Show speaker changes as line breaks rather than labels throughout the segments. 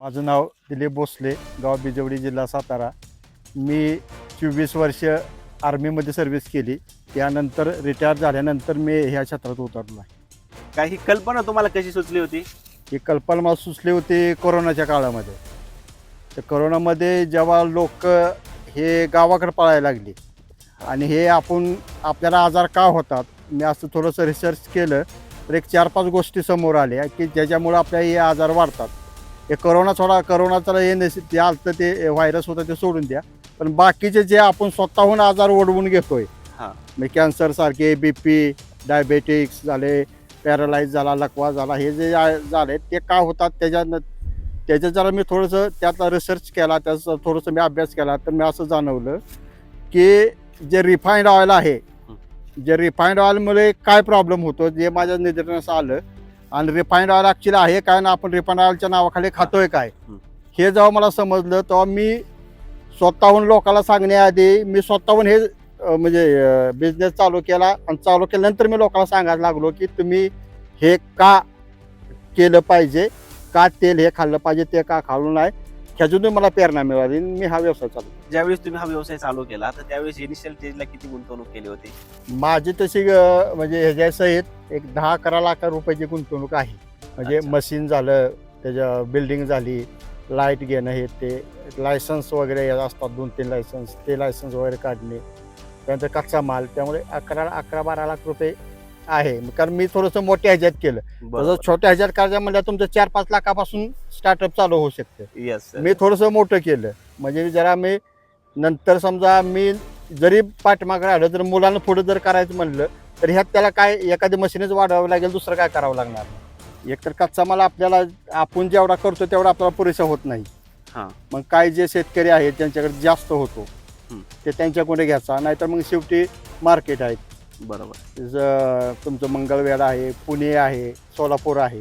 माझं नाव दिलीप भोसले, गाव बिजवडी, जिल्हा सातारा. मी 24 वर्ष आर्मीमध्ये सर्व्हिस केली. त्यानंतर रिटायर झाल्यानंतर मी ह्या क्षेत्रात उतरलो आहे.
काही कल्पना तुम्हाला कशी सुचली होती?
ही कल्पना मला सुचली होती कोरोनाच्या काळामध्ये. तर कोरोनामध्ये जेव्हा लोक हे गावाकडे पळायला लागली आणि हे आपल्याला आजार का होतात, मी असं थोडंसं रिसर्च केलं तर एक 4-5 गोष्टी समोर आल्या की ज्याच्यामुळं आपल्या हे आजार वाढतात. हे करोनाचा हे ते आलं ते व्हायरस होतं ते सोडून द्या, पण बाकीचे जे आपण स्वतःहून आजार ओढवून घेतोय,
हां.
म्हणजे कॅन्सरसारखे, BP, डायबेटिक्स झाले, पॅरालाइज झाला, लकवा झाला, हे जे झाले ते का होतात त्याचं जरा मी थोडंसं त्यातला रिसर्च केला, त्याचा थोडंसं मी अभ्यास केला, तर मी असं जाणवलं की जे रिफाईंड ऑइल आहे, जे रिफाईंड ऑइलमुळे काय प्रॉब्लेम होतो जे माझ्या निदर्शनास आलं. आणि रिफाईंड ऑइल ॲक्च्युली आहे काय ना आपण रिफाईंड ऑइलच्या नावाखाली खातोय काय, हे जेव्हा मला समजलं तेव्हा मी स्वतःहून लोकांना सांगण्याआधी मी स्वतःहून हे म्हणजे बिझनेस चालू केला आणि चालू केल्यानंतर मी लोकांना सांगायला लागलो की तुम्ही हे का केलं पाहिजे, का तेल हे खाल्लं पाहिजे, ते का खाल्लं नाही. ह्याच्यातून मला प्रेरणा मिळाली आणि मी हा व्यवसाय चालू केला.
ज्यावेळेस तुम्ही हा व्यवसाय चालू केला तर त्यावेळेस इनिशियल स्टेजला किती गुंतवणूक केली होती?
माझी तशी म्हणजे ह्याच्या सहित एक 10-11 लाख रुपयाची गुंतवणूक आहे. म्हणजे
अच्छा.
मशीन झालं, त्याच्या बिल्डिंग झाली, लाईट घेणं, हे ते लायसन्स वगैरे हे असतात 2-3 लायसन्स, ते लायसन्स वगैरे काढणे, त्यानंतर कच्चा माल, त्यामुळे 11-12 लाख रुपये आहे. कारण मी थोडंसं मोठ्या ह्याच्यात केलं.
बरोबर.
तसं छोट्या ह्याच्यात करायचं म्हणलं तुमचं 4-5 लाखापासून स्टार्टअप चालू होऊ शकतं.
येस.
मी थोडंसं मोठं केलं, म्हणजे जरा मी नंतर समजा मी जरी पाठीमागं राहिलं तर मुलांना पुढे जर करायचं म्हणलं तर ह्यात त्याला काय एखादी मशीनच वाढवावं लागेल, दुसरं काय करावं लागणार नाही. एकतर कच्चा माल आपल्याला आपण जेवढा करतो तेवढा आपल्याला पुरेसा होत नाही.
हां.
मग काही जे शेतकरी आहेत त्यांच्याकडे जास्त होतो, ते त्यांच्याकडे घ्यायचा, नाहीतर मग शेवटी मार्केट आहेत.
बरोबर.
तुमचं मंगळवेढा आहे, पुणे आहे, सोलापूर आहे,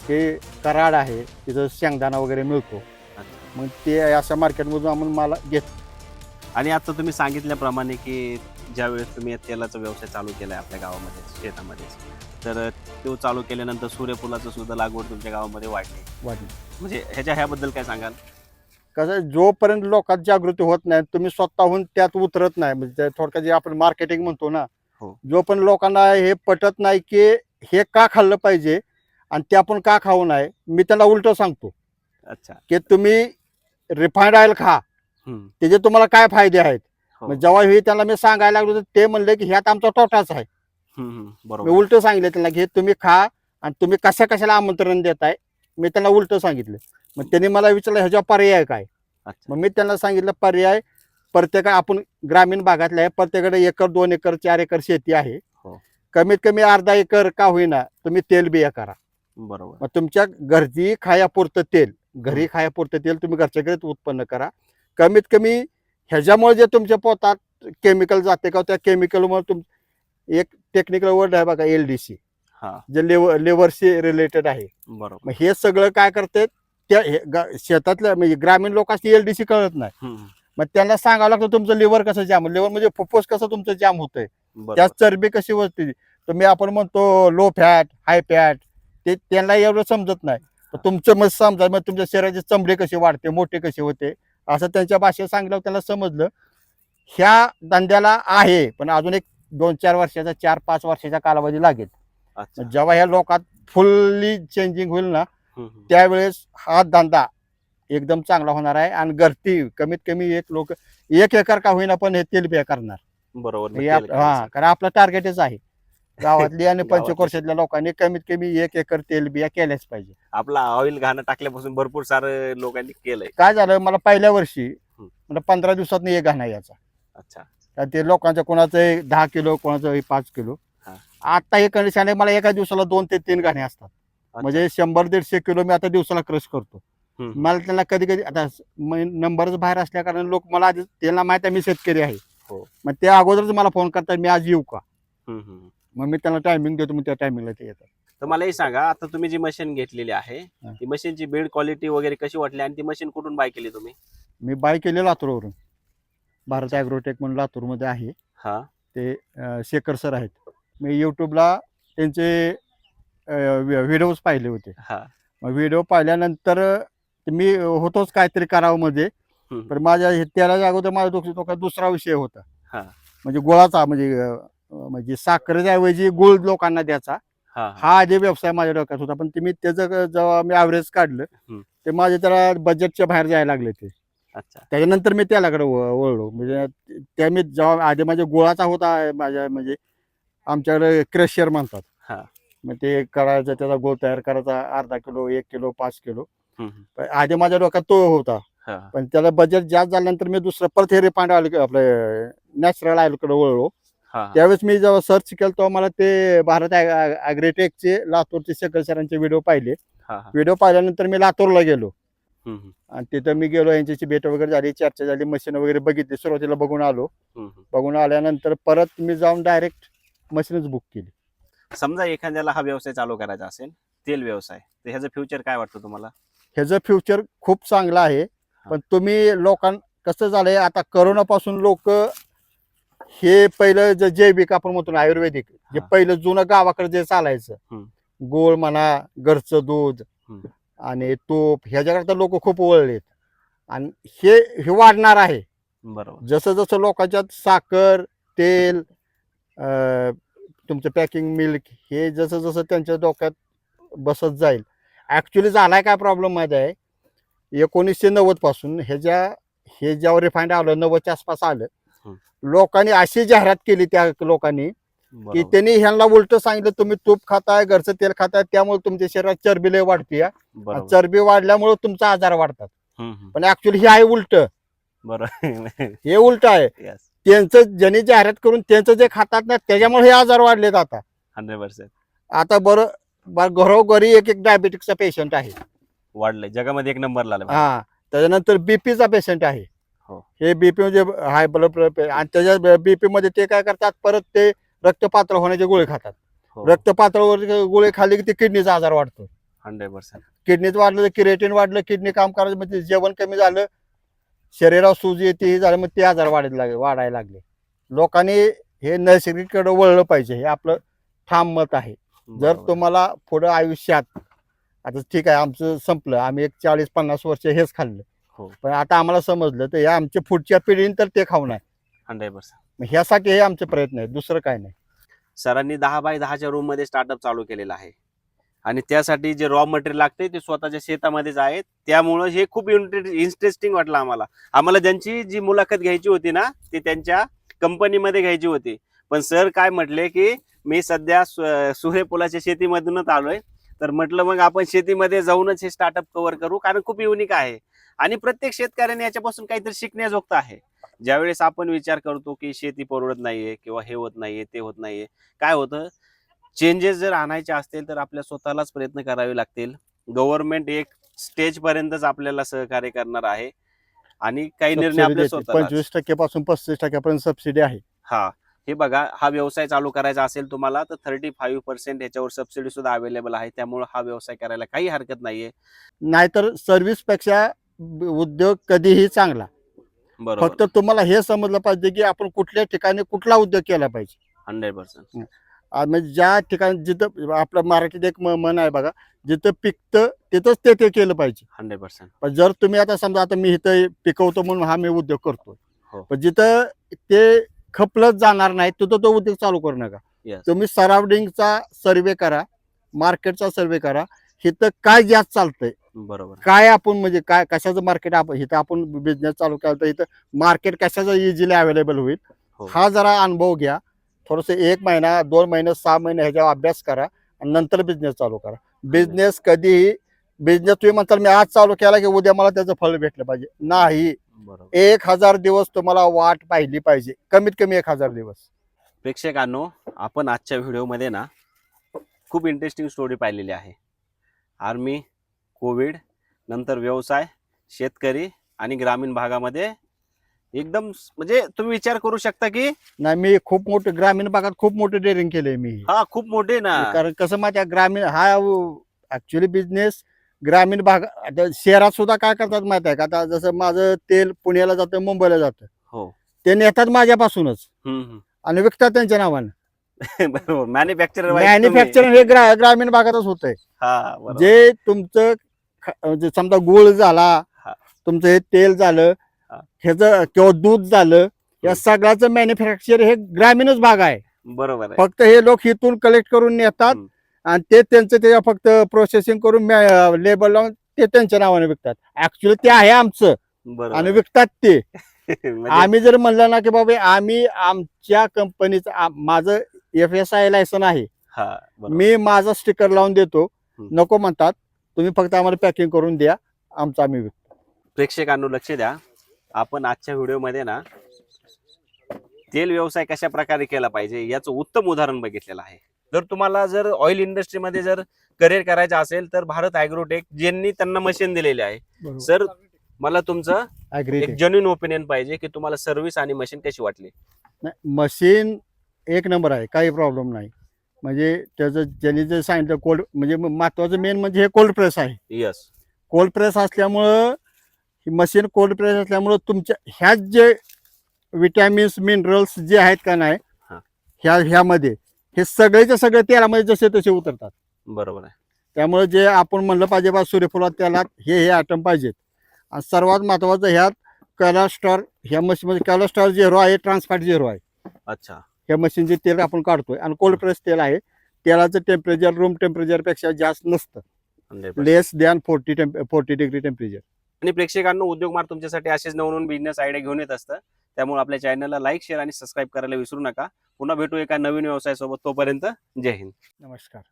हे कराड आहे, तिथं शेंगदाणा वगैरे मिळतो.
अच्छा.
मग ते अशा मार्केटमधून आपण मला घेतो.
आणि आता तुम्ही सांगितल्याप्रमाणे की ज्यावेळेस तुम्ही या तेलाचा व्यवसाय चालू केलाय आपल्या गावामध्ये शेतामध्येच, तर तो चालू केल्यानंतर सूर्यफुलाचं सुद्धा लागवड तुमच्या गावामध्ये वाढली. म्हणजे ह्याबद्दल काय सांगाल?
कसं आहे, जोपर्यंत लोकात जागृती होत नाही, तुम्ही स्वतःहून त्यात उतरत नाही, म्हणजे थोडक्यात जे आपण मार्केटिंग म्हणतो ना,
हो.
जोपर्यंत लोकांना हे पटत नाही की हे का खाल्लं पाहिजे आणि ते आपण का खाऊ नये, मी त्याला उलटं सांगतो
अच्छा.
की तुम्ही रिफाईंड ऑइल खा, त्याचे तुम्हाला काय फायदे आहेत.
हो.
मग जेव्हा हे त्यांना मी सांगायला लागलो तर ते म्हणले की ह्यात आमचा तोटाच आहे. मी
बरोबर.
उलटं सांगितलं त्यांना की हे तुम्ही खा आणि तुम्ही कशाला आमंत्रण देताय, मी त्यांना उलटं सांगितलं. मग त्यांनी मला विचारलं ह्याच्यावर पर्याय काय.
अच्छा.
मग मी त्यांना सांगितलं पर्याय आपण ग्रामीण भागातले आहे, प्रत्येकाकडे 1 एकर 2 एकर 4 एकर शेती आहे.
हो.
कमीत कमी अर्धा एकर का होईना तुम्ही तेल बिया करा.
बरोबर.
मग तुमच्या घरची खायापुरतं तेल, घरी खायापुरतं तेल तुम्ही घरच्या घरीच उत्पन्न करा. कमीत कमी ह्याच्यामुळे जे तुमच्या पोटात केमिकल जाते का, त्या केमिकलमुळे एक टेक्निकल वर्ड आहे बघा, LDC,
हां.
जे लेवरशी रिलेटेड आहे.
बरोबर.
मग हे सगळं काय करते, त्या शेतातल्या म्हणजे ग्रामीण लोकांची LDC कळत नाही. मग त्यांना सांगावं लागतं तुमचं लिव्हर कसं जाम, लिव्हर म्हणजे फुफ्फुस कसं तुमचं जाम होतंय, त्यात चरबी कशी होती. तुम्ही आपण म्हणतो लो फॅट, हाय फॅट, ते त्यांना एवढं समजत नाही. तर तुमचं मग समजा, मग तुमच्या शरीराची चमडी कशी वाढते, मोठे कसे होते, असं त्यांच्या भाषेत सांगितलं, त्यांना समजलं. ह्या धंद्याला आहे, पण अजून एक 2-4 वर्षाचा, 4-5 वर्षाचा कालावधी लागेल.
अच्छा.
जेव्हा ह्या लोकात फुल्ली चेंजिंग होईल ना, त्यावेळेस हा धंदा एकदम चांगला होणार आहे. आणि घरटी कमीत कमी 1 एकर का होईना पण हे तेल बिया करणार.
बरोबर.
हा, कारण आपलं टार्गेटच आहे गावातली आणि
गावातली.
पंचक्रोशीतल्या लोकांनी कमीत कमी 1 एकर तेल बिया केल्याच पाहिजे.
आपला ऑइल घाणं टाकल्यापासून भरपूर सारं लोकांनी केलंय.
काय झालं, मला पहिल्या वर्षी मला 15 दिवसात एक घाणा यायचा.
अच्छा.
कारण ते लोकांच्या कोणाचं 10 किलो, कोणाचं 5 किलो.
हा.
आता हे कंडिशन आहे, मला एका दिवसाला 2 ते 3 घाणे असतात. म्हणजे 100-150 किलो मी आता दिवसाला क्रश करतो. मला त्यांना कधी कधी आता नंबरच बाहेर असल्या कारण लोक मला आधी, त्यांना माहिती आहे मी शेतकरी आहे.
हो.
मग ते अगोदरच मला फोन करतात मी आज येऊ का. मग मी त्यांना टायमिंग देतो, मग त्या टायमिंगला ते येतात.
तर मला हे सांगा, आता तुम्ही जी मशीन घेतलेली आहे ती मशीनची बिल्ड क्वालिटी वगैरे कशी वाटली आणि ती मशीन कुठून बाय केली तुम्ही? मी
बाय केले लातूरवरून. भारत ॲग्रोटेक म्हणून लातूरमध्ये आहे.
हा.
ते शेखर सर आहेत. मी यूट्यूबला त्यांचे व्हिडिओज पाहिले होते.
हा.
मग व्हिडिओ पाहिल्यानंतर तर मी होतोच काहीतरी करावं मध्ये.
हम्म.
पण माझ्या तेलाच्या अगोदर माझ्या डोक्यात दुसरा विषय होता,
हा
म्हणजे गुळाचा, म्हणजे साखरेच्या ऐवजी गुळ लोकांना द्यायचा.
हा हा.
हा आधी व्यवसाय माझ्या डोक्यात होता, पण ते मी त्याचं जेव्हा मी ॲव्हरेज काढलं
हम्म.
ते माझे त्याला बजेटच्या बाहेर जायला लागले ते.
अच्छा.
त्याच्यानंतर मी त्यालाकडे वळलो. म्हणजे त्या मी जेव्हा आधी माझ्या गुळाचा होता, माझ्या म्हणजे आमच्याकडे क्रशर म्हणतात.
हा.
मग ते करायचं, त्याचा गुळ तयार करायचा, अर्धा किलो, 1 किलो, 5 किलो.
हम्म.
पण आधी माझ्या डोक्यात तो होता,
हा
पण त्याला बजेट जास्त झाल्यानंतर मी दुसरं परत हे रिफाइंड ऑइल, आपलं नॅचरल ऑइलकडे वळलो.
हा.
त्यावेळेस मी जेव्हा सर्च केलं तेव्हा मला ते भारत ॲग्रीटेकचे लातूरचे शेखर सरांचे व्हिडिओ पाहिले.
हा हा.
व्हिडिओ पाहिल्यानंतर मी लातूरला गेलो
हम्म.
आणि तिथं मी गेलो, यांच्याची भेट वगैरे झाली, चर्चा झाली, मशीन वगैरे बघितली, सुरुवातीला बघून आलो.
हम्म.
बघून आल्यानंतर परत मी जाऊन डायरेक्ट मशीनच बुक केली.
समजा एखाद्याला हा व्यवसाय चालू करायचा असेल, तेल व्यवसाय, तर ह्याचं फ्युचर काय वाटतं तुम्हाला?
ह्याचं फ्युचर खूप चांगलं आहे. पण तुम्ही कसं झालंय आता, करोनापासून लोक हे पहिलं जे जैविक आपण म्हणतो ना, आयुर्वेदिक, जे
हा.
पहिलं जुनं गावाकडे जे चालायचं,
हम्म.
गोळ म्हणा, घरचं दूध
हम्म.
आणि तूप, ह्याच्याकडे लोक खूप वळलेत. आणि हे वाढणार आहे.
बरोबर.
जसं जसं लोकांच्यात साखर, तेल, तुमचं पॅकिंग मिल्क, हे जसं जसं त्यांच्या डोक्यात बसत जाईल. ॲक्च्युली झालाय काय प्रॉब्लेम माहिती आहे, 1990 पासून हे जेव्हा रिफाईंड आलं, 90च्या आसपास आलं, लोकांनी अशी जाहिरात केली त्या लोकांनी की
बरोबर.
त्यांनी ह्यांना उलट सांगितलं, तुम्ही तूप खाताय, घरचं तेल खाताय, त्यामुळे तुमच्या शरीरात चरबी लय वाढते,
बरोबर.
चरबी वाढल्यामुळे तुमचा आजार वाढतात.
हम्म.
पण ऍक्च्युली हे आहे उलट,
बरोबर.
हे उलट आहे.
Yes.
त्यांचं ज्यांनी जाहिरात करून त्यांचं जे खातात ना, त्याच्यामुळे हे आजार वाढलेत. आता
100%
आता घरोघरी एक एक डायबिटिक्सचा पेशंट आहे.
वाढलंय, जगामध्ये एक नंबरला आलं.
हा, त्याच्यानंतर बीपीचा पेशंट आहे.
हो.
हे बीपी म्हणजे हाय ब्लड प्रेशर, आणि त्याच्या बीपी मध्ये ते काय करतात, परत ते रक्त पातळ होण्याचे गोळे खातात.
हो.
रक्त पातळवर गोळे खाल्ले की ते किडनीचा आजार वाढतो.
100%.
किडनीत वाढलं, किरेटिन वाढलं, किडनी काम करायचं, म्हणजे जेवण कमी झालं, शरीरावर सूज येते, हे झालं, मग ते आजार वाढायला लागले. लोकांनी हे नैसर्गिककडे वळलं पाहिजे, हे आपलं ठाम मत आहे. जर
बरोबर.
तुम्हाला पुढं आयुष्यात, आता ठीक आहे आमचं संपलं, आम्ही एक 40-50 वर्ष हेच खाल्लं,
हो.
पण आता आम्हाला समजलं तर या आमच्या पुढच्या पिढीने तर ते खाऊ नये.
100%.
मग ह्यासाठी हे आमचे प्रयत्न आहेत, दुसरं काय नाही.
सरांनी 10x10च्या रूम मध्ये स्टार्टअप चालू केलेला आहे, आणि त्यासाठी जे रॉ मटेरियल लागते ते स्वतःच्या शेतामध्येच आहे. त्यामुळं हे खूप इंटरेस्टिंग वाटलं आम्हाला ज्यांची जी मुलाखत घ्यायची होती ना, ती त्यांच्या कंपनीमध्ये घ्यायची होती. पण सर काय म्हटले की मी सध्या सूर्यफुलाच्या शेतीमधूनच आलोय, तर म्हटलं मग आपण शेतीमध्ये जाऊनच हे स्टार्टअप कव्हर करू, कारण खूप युनिक आहे आणि प्रत्येक शेतकऱ्याने याच्यापासून काहीतरी शिकण्याजोगतं आहे. ज्यावेळेस आपण विचार करतो की शेती परवडत नाहीये किंवा हे होत नाहीये ते होत नाहीये, काय होतं, चेंजेस जर आणायचे असतील तर आपल्या स्वतःलाच प्रयत्न करावे लागतील. गव्हर्नमेंट एक स्टेज पर्यंतच आपल्याला सहकार्य करणार आहे आणि काही निर्णय आपल्या स्वतःला.
25% पासून 35% सबसिडी आहे.
हा, हे बघा, हा व्यवसाय चालू करायचा असेल तुम्हाला तर 35% याच्यावर सबसिडी सुद्धा अवेलेबल आहे. त्यामुळे हा व्यवसाय करायला काही हरकत नाहीये.
नाहीतर सर्व्हिस पेक्षा उद्योग कधीही चांगला.
बरोबर.
फक्त तुम्हाला हे समजलं पाहिजे की आपण कुठल्या ठिकाणी कुठला उद्योग केला पाहिजे.
100%.
म्हणजे ज्या ठिकाणी जिथं आपलं मराठीत एक म्हण आहे बघा, जिथं पिकतं तिथंच ते केलं पाहिजे.
100%.
पण जर तुम्ही आता समजा, आता मी इथं पिकवतो म्हणून हा मी उद्योग करतो,
हो.
पण जिथं ते खपलत जाणार नाही तिथं तो उद्योग चालू करू नका.
Yes.
तुम्ही सराउंडिंगचा सर्वे करा, मार्केटचा सर्वे करा, इथं काय जास्त चालतंय,
बरोबर.
काय आपण म्हणजे काय कशाचं मार्केट, इथं आपण बिझनेस चालू केला तर इथं मार्केट कशाचं इझिली अवेलेबल होईल,
हो.
हा जरा अनुभव घ्या. थोडंसं 1 महिना 2 महिने 6 महिने ह्याच्यावर अभ्यास करा आणि नंतर बिझनेस चालू करा. बिझनेस कधीही, बिझनेस तुम्ही म्हणताल मी आज चालू केला की उद्या मला त्याचं फळ भेटलं पाहिजे, नाही.
बरोबर.
1000 दिवस तुम्हाला वाट पाहिली पाहिजे, कमीत कमी 1000 दिवस.
प्रेक्षकांनो, आपण आजच्या व्हिडिओमध्ये ना खूप इंटरेस्टिंग स्टोरी पाहिलेली आहे. आर्मी, कोविड, नंतर व्यवसाय, शेतकरी आणि ग्रामीण भागामध्ये एकदम म्हणजे तुम्ही विचार करू शकता की
नाही, मी खूप मोठे ग्रामीण भागात खूप मोठे डेअरिंग केले मी.
हा, खूप मोठे ना.
कारण कसं माहिती आहे, ग्रामीण हा ऍक्च्युली बिझनेस ग्रामीण भाग, आता शहरात सुद्धा काय करतात माहिती आहे का, आता जसं माझं तेल पुण्याला जातं, मुंबईला जातं,
हो.
ते नेतात माझ्यापासूनच
हम्म.
आणि विकतात त्यांच्या नावानं.
बरोबर. मॅन्युफॅक्चरर
मॅन्युफॅक्चरिंग हे ग्रामीण भागातच होतंय.
हा, बरोबर.
जे तुमचं म्हणजे समजा गुळ झाला,
हा.
तुमचं हे तेल झालं,
हा.
ह्याचं किंवा दूध झालं, या सगळ्याचं मॅन्युफॅक्चर हे ग्रामीणच भाग आहे.
बरोबर आहे.
फक्त हे लोक इथून कलेक्ट करून नेतात आणि ते त्यांचं ते फक्त प्रोसेसिंग करून लेबल लावून ते त्यांच्या नावाने विकतात. ऍक्च्युअली ते आहे आमचं
बरोबर
आणि
आहे.
विकतात ते.
म्हणजे
आम्ही जर म्हणलं ना की बाबा आम्ही आमच्या कंपनीचं माझं FSI लायसन आहे,
हा, बरोबर.
मी माझा स्टिकर लावून देतो,
हम्म.
नको म्हणतात तुम्ही फक्त आम्हाला पॅकिंग करून द्या, आमचं आम्ही विकतो.
प्रेक्षकांनो लक्ष द्या, आपण आजच्या व्हिडिओमध्ये ना तेल व्यवसाय कशा प्रकारे केला पाहिजे याचं उत्तम उदाहरण बघितलेलं आहे. जर ऑइल इंडस्ट्रीमध्ये जर करिअर करायचं असेल तर भारत ॲग्रोटेक ज्यांनी त्यांना मशीन दिलेले आहे. सर, मला तुमचं एक जेन्युइन ओपिनियन पाहिजे की तुम्हाला सर्व्हिस आणि मशीन कशी वाटली?
मशीन एक नंबर आहे, काही प्रॉब्लेम नाही. म्हणजे त्याचं ज्यांनी जे सांगितलं कोल्ड, म्हणजे महत्वाचं मेन म्हणजे हे कोल्ड प्रेस आहे.
यस.
कोल्ड प्रेस असल्यामुळं ही मशीन कोल्ड प्रेस असल्यामुळं तुमच्या ह्याच जे विटॅमिन्स मिनरल्स जे आहेत का नाही ह्यामध्ये हे सगळेच्या सगळे तेलामध्ये जसे तसे उतरतात.
बरोबर आहे.
त्यामुळे जे आपण म्हणलं पाहिजे बा सूर्यफुलात तेलात हे आयटम पाहिजेत. आणि सर्वात महत्वाचं ह्यात कॅलस्टॉर, ह्या मशीनमध्ये कॅलस्टॉर 0 आहे, ट्रान्सफॅट 0 आहे.
अच्छा.
ह्या मशीनचे तेल आपण काढतोय आणि कोल्ड प्रेस तेल आहे. तेलाचं टेम्परेचर रूम टेम्परेचरपेक्षा जास्त नसतं,
100%.
लेस दॅन 40 डिग्री टेम्परेचर.
आणि प्रेक्षकांनो, उद्योग मार्ग तुमच्यासाठी असेच नवनवीन बिझनेस आयडिया घेऊन येत असतं. त्यामुळे आपल्या चॅनलला लाईक, शेअर आणि सबस्क्राईब करायला विसरू नका. पुन्हा भेटू एका नवीन व्यवसायासोबत. तोपर्यंत जय हिंद.
नमस्कार.